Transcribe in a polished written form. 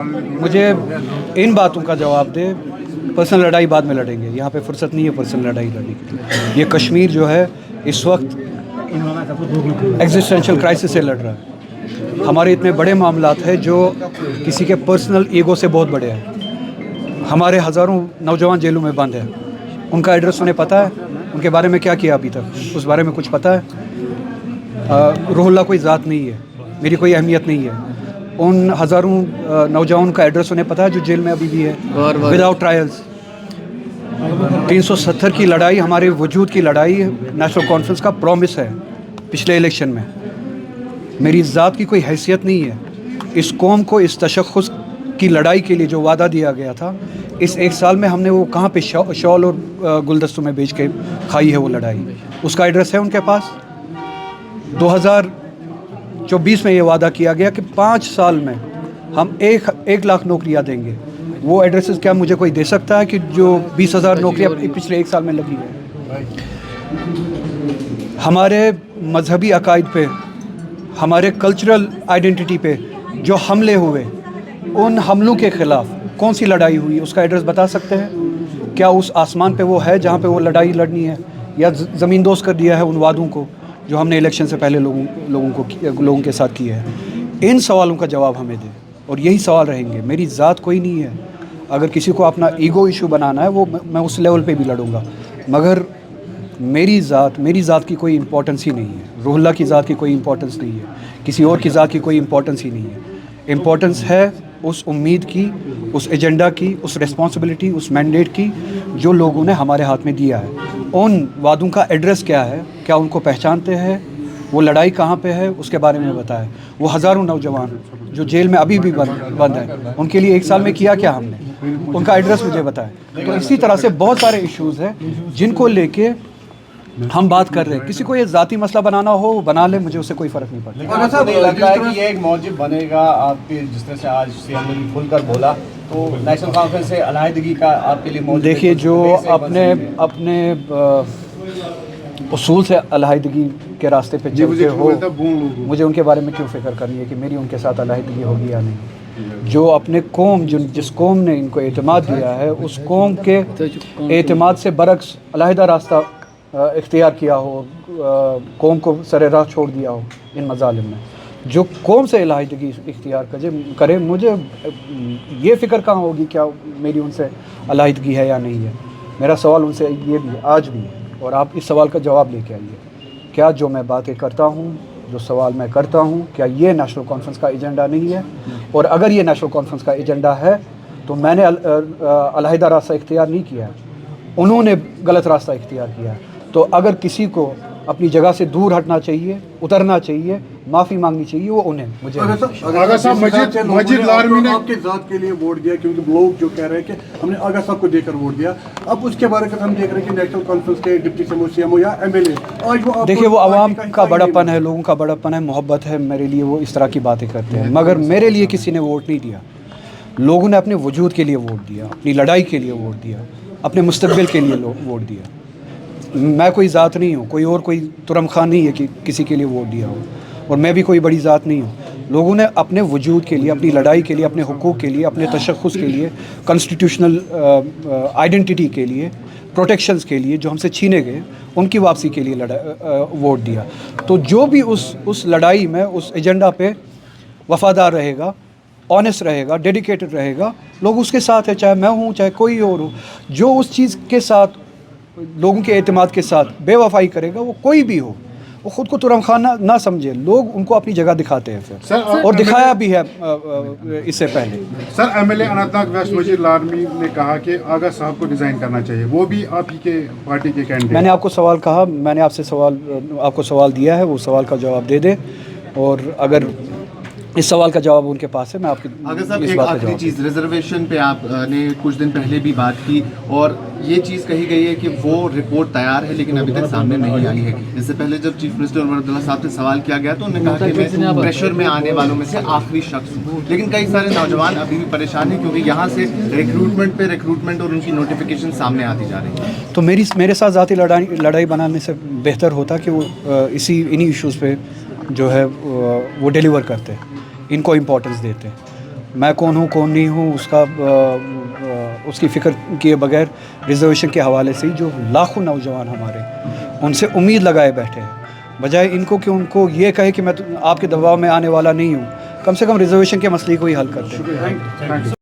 मुझे इन बातों का जवाब दे। पर्सनल लड़ाई बाद में लड़ेंगे, यहाँ पे फुर्सत नहीं है पर्सनल लड़ाई लड़ने की। ये कश्मीर जो है इस वक्त एग्जिस्टेंशियल क्राइसिस से लड़ रहा है। हमारे इतने बड़े मामलात हैं जो किसी के पर्सनल ईगो से बहुत बड़े हैं। हमारे हज़ारों नौजवान जेलों में बंद हैं, उनका एड्रेस उन्हें पता है, उनके बारे में क्या किया अभी तक उस बारे में कुछ पता है? रूहुल्लाह कोई ज़ात नहीं है, मेरी कोई अहमियत नहीं है। उन हज़ारों नौजवानों का एड्रेस उन्हें पता है जो जेल में अभी भी है विदाउट ट्रायल्स। 370 की लड़ाई हमारे वजूद की लड़ाई नेशनल कॉन्फ्रेंस का प्रॉमिस है। पिछले इलेक्शन में मेरी ज़ात की कोई हैसियत नहीं है। इस कौम को इस तशख़्ख़ुस की लड़ाई के लिए जो वादा दिया गया था, इस एक साल में हमने वो कहाँ पे शॉल और गुलदस्तों में बेच के खाई है वो लड़ाई। उसका एड्रेस है उनके पास। 2024 में ये वादा किया गया कि 5 साल में हम 1 लाख नौकरियां देंगे। वो एड्रेसेस क्या मुझे कोई दे सकता है कि जो 20,000 नौकरियां पिछले 1 साल में लगी है? हमारे मजहबी अकायद पे, हमारे कल्चरल आइडेंटिटी पे जो हमले हुए, उन हमलों के ख़िलाफ़ कौन सी लड़ाई हुई उसका एड्रेस बता सकते हैं? क्या उस आसमान पे वो है जहाँ पे वो लड़ाई लड़नी है, या ज़मीन दोस्त कर दिया है उन वादों को जो हमने इलेक्शन से पहले लोगों के साथ किए हैं? इन सवालों का जवाब हमें दें, और यही सवाल रहेंगे। मेरी ज़ात कोई नहीं है। अगर किसी को अपना ईगो इशू बनाना है वो मैं उस लेवल पे भी लड़ूंगा, मगर मेरी ज़ात की कोई इम्पोर्टेंस ही नहीं है। रूहुल्लाह की ज़ात की कोई इम्पोर्टेंस नहीं है, किसी और की ज़ात की कोई इम्पोर्टेंस ही नहीं है। इम्पोर्टेंस है उस उम्मीद की, उस एजेंडा की, उस रिस्पॉन्सिबिलिटी, उस मैंडेट की जो लोगों ने हमारे हाथ में दिया है। उन वादों का एड्रेस क्या है? क्या उनको पहचानते हैं? वो लड़ाई कहाँ पे है उसके बारे में बताएं। वो हज़ारों नौजवान जो जेल में अभी भी बंद हैं, उनके लिए 1 साल में किया क्या हमने? उनका एड्रेस मुझे बताएं। तो इसी तरह से बहुत सारे इश्यूज़ हैं जिनको लेके हम बात कर रहे हैं। किसी को ये ज़ाती मसला बनाना हो वो बना ले, मुझे उससे कोई फ़र्क नहीं पड़ता। लेकिन आपको नहीं लगता है कि ये एक मौजिब बनेगा आपके, जिस तरह से आज सीएम ने खुलकर बोला, तो नेशनल कॉन्फ्रेंस से अलहदगी का आपके लिए मौजिब? देखिए, जो अपने उसूल से अलहदगी के रास्ते पे चलते हो, मुझे उनके बारे में क्यों फ़िक्र करनी है कि मेरी उनके साथ अलहदगी होगी या नहीं? जो अपने कौम, जिस कौम ने इनको एतमाद दिया है, उस कौम के एतमाद से बरक्स अलहदा रास्ता इख्तियार किया हो, कौम को सरे राह छोड़ दिया हो इन मज़ालिम में, जो कौम से अलहदगी इख्तियार करे, मुझे ये फ़िक्र कहाँ होगी क्या मेरी उनसे अलहदगी है या नहीं है? मेरा सवाल उनसे ये भी आज भी है, और आप इस सवाल का जवाब लेके आइए। क्या जो मैं बातें करता हूँ, जो सवाल मैं करता हूँ, क्या ये नेशनल कॉन्फ्रेंस का एजेंडा नहीं है? और अगर ये नेशनल कॉन्फ्रेंस का एजेंडा है तो मैंने अलहदा रास्ता इख्तियार नहीं किया है, उन्होंने गलत रास्ता इख्तियार किया है। तो अगर किसी को अपनी जगह से दूर हटना चाहिए, उतरना चाहिए, माफ़ी मांगनी चाहिए, वो उन्हें। मुझे आगा साहब मजीद लारमी ने आपके ज़ात के लिए वोट दिया, क्योंकि लोग जो कह रहे हैं कि हमने आगा साहब को देकर वोट दिया। अब उसके बारे में हम देख रहे हैं कि नेशनल कॉन्फ्रेंस के डिप्टी सीएमओ या एमएलए आज वो, देखिए, वो आवाम का बड़ापन है, लोगों का बड़ापन है, मोहब्बत है मेरे लिए, वो इस तरह की बातें करते हैं। मगर मेरे लिए किसी ने वोट नहीं दिया। लोगों ने अपने वजूद के लिए वोट दिया, अपनी लड़ाई के लिए वोट दिया, अपने मुस्तकबिल के लिए वोट दिया। मैं कोई ज़ात नहीं हूँ, कोई तुरम खान नहीं है कि किसी के लिए वोट दिया हो, और मैं भी कोई बड़ी ज़ात नहीं हूँ। लोगों ने अपने वजूद के लिए, अपनी लड़ाई के लिए, अपने हुकूक के लिए, अपने तशख़्ख़ुस के लिए, कॉन्स्टिट्यूशनल आइडेंटिटी के लिए, प्रोटेक्शंस के लिए जो हमसे छीने गए, उनकी वापसी के लिए वोट दिया। तो जो भी उस लड़ाई में, उस एजेंडा पे वफ़ादार रहेगा, ऑनेस्ट रहेगा, डेडिकेटेड रहेगा, लोग उसके साथ है, चाहे मैं हूँ चाहे कोई और हो। जो उस चीज़ के साथ, लोगों के एतमाद के साथ बेवफाई करेगा, वो कोई भी हो, वो ख़ुद को तुरम खान ना समझे। लोग उनको अपनी जगह दिखाते हैं फिर, और दिखाया भी है इससे पहले। सर, एमएलए अनंतनाग वेस्ट मजीद लारमी ने कहा कि आगा साहब को रिज़ाइन करना चाहिए, वो भी आप ही के पार्टी के कैंडिडेट। मैंने आपको सवाल कहा, मैंने आपको सवाल दिया है, वो सवाल का जवाब दे दे, और अगर इस सवाल का जवाब उनके पास है, मैं आपकी अगर साहब एक आखिरी चीज़, रिजर्वेशन पे आपने कुछ दिन पहले भी बात की, और ये चीज़ कही गई है कि वो रिपोर्ट तैयार है लेकिन अभी तक सामने नहीं आई है। इससे पहले जब चीफ मिनिस्टर उमर अब्दुल्ला साहब से सवाल किया गया तो उन्होंने कहा कि मैं प्रेशर में आने वालों में से आखिरी शख्स हूँ, लेकिन कई सारे नौजवान अभी भी परेशान हैं क्योंकि यहाँ से रिक्रूटमेंट और उनकी नोटिफिकेशन सामने आती जा रही है। तो मेरे साथ ज़ाती लड़ाई बनाने से बेहतर होता कि वो इन्हीं इश्यूज़ पे जो है वो डिलीवर करते, इनको इम्पोर्टेंस देते। मैं कौन हूँ कौन नहीं हूँ उसकी फ़िक्र किए बगैर रिजर्वेशन के हवाले से जो लाखों नौजवान हमारे उनसे उम्मीद लगाए बैठे हैं, बजाय इनको कि उनको ये कहे कि मैं आपके दबाव में आने वाला नहीं हूँ, कम से कम रिजर्वेशन के मसले को ही हल करते हैं।